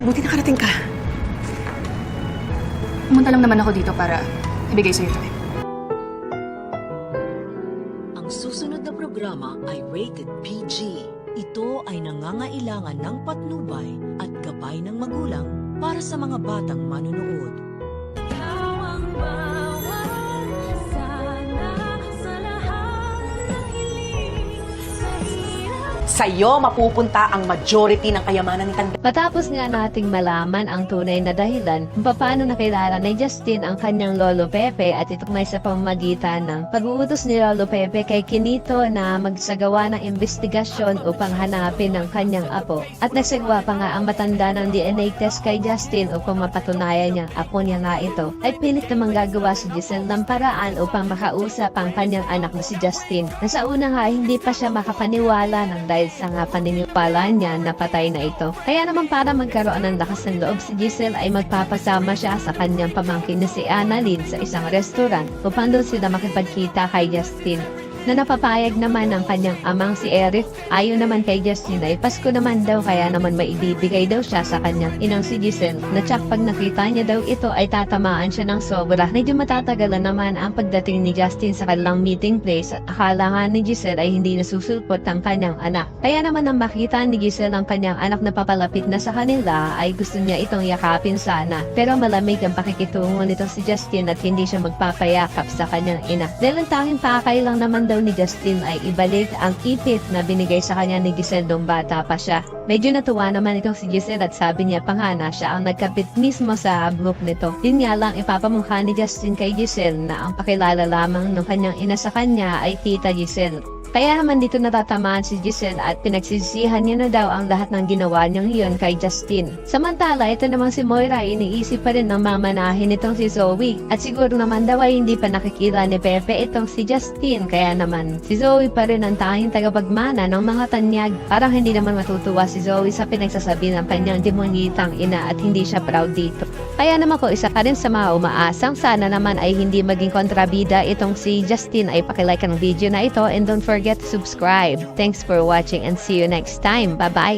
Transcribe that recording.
Buti nakarating ka. Pumunta lang naman ako dito para ibigay sa'yo ito. Ang susunod na programa ay rated PG. Ito ay nangangailangan ng patnubay at gabay ng magulang para sa mga batang manonood. Sa'yo mapupunta ang majority ng kayamanan ni Candela. Matapos nga nating malaman ang tunay na dahilan kung paano nakilala ni Justin ang kanyang Lolo Pepe at ito may sa pamamagitan ng pag-uutos ni Lolo Pepe kay Quinito na magsagawa ng investigasyon upang hanapin ang kanyang apo. At nagsagawa pa nga ang matanda ng DNA test kay Justin upang mapatunayan niyang apo niya nga ito, ay pilit namang gagawa si Giselle ng paraan upang makausap ang kanyang anak na si Justin. Nasa una nga hindi pa siya makapaniwala ng dahil sa nga paniniwala niya na patay na ito. Kaya naman para magkaroon ng lakas ng loob si Giselle ay magpapasama siya sa kanyang pamangkin na si Annalyn sa isang restaurant upang doon sila makipagkita kay Justin. Na napapayag naman ng kanyang amang si Eric, ayon naman kay Justin ay Pasko naman daw kaya naman maibibigay daw siya sa kanyang inang si Giselle na tsak pag nakita niya daw ito ay tatamaan siya ng sobra. Medyo matatagalan naman ang pagdating ni Justin sa kanilang meeting place at akala nga ni Giselle ay hindi nasusulpot ang kanyang anak. Kaya naman nang makita ni Giselle ang kanyang anak na papalapit na sa kanila ay gusto niya itong yakapin sana. Pero malamig ang pakikitungo nito si Justin at hindi siya magpapayakap sa kanyang ina. Dahil ang tanging pakay lang naman daw ni Justin ay ibalik ang ipit na binigay sa kanya ni Giselle nung bata pa siya. Medyo natuwa naman itong si Giselle at sabi niya pa nga na siya ang nagkapit mismo sa group nito. Yun nga lang ipapamukha ni Justin kay Giselle na ang pakilala lamang ng kanyang ina sa kanya ay Tita Giselle. Kaya naman dito natatamaan si Giselle at pinagsisihan niya na daw ang lahat ng ginawa niyang iyon kay Justin. Samantala, ito namang si Moira iniisip pa rin ng mamanahin itong si Zoe. At siguro naman daw ay hindi pa nakikita ni Pepe itong si Justin. Kaya naman, si Zoe pa rin ang tanging tagapagmana ng mga tanyag. Parang hindi naman matutuwa si Zoe sa pinagsasabi ng kanyang demonyitang ina at hindi siya proud dito. Kaya naman ko isa ka rin sa mga umaasang sana naman ay hindi maging kontrabida itong si Justin ay pakilike ang video na ito and don't forget to subscribe. Thanks for watching and see you next time. Bye-bye!